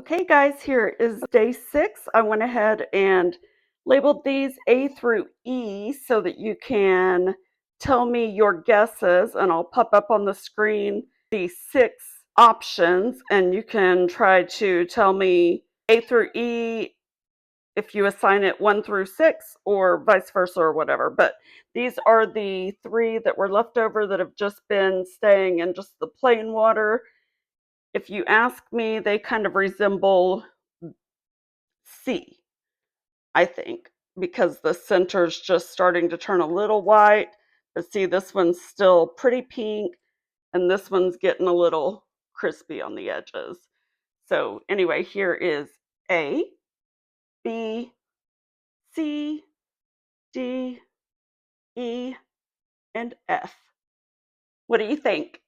Okay, guys, here is day 6. I went ahead and labeled these A through E so that you can tell me your guesses, and I'll pop up on the screen the 6 options, and you can try to tell me A through E if you assign it 1 through 6 or vice versa or whatever. But these are the 3 that were left over that have just been staying in just the plain water. If you ask me, they kind of resemble C, I think, because the center's just starting to turn a little white. But see, this one's still pretty pink, and this one's getting a little crispy on the edges. So anyway, here is A, B, C, D, E, and F. What do you think?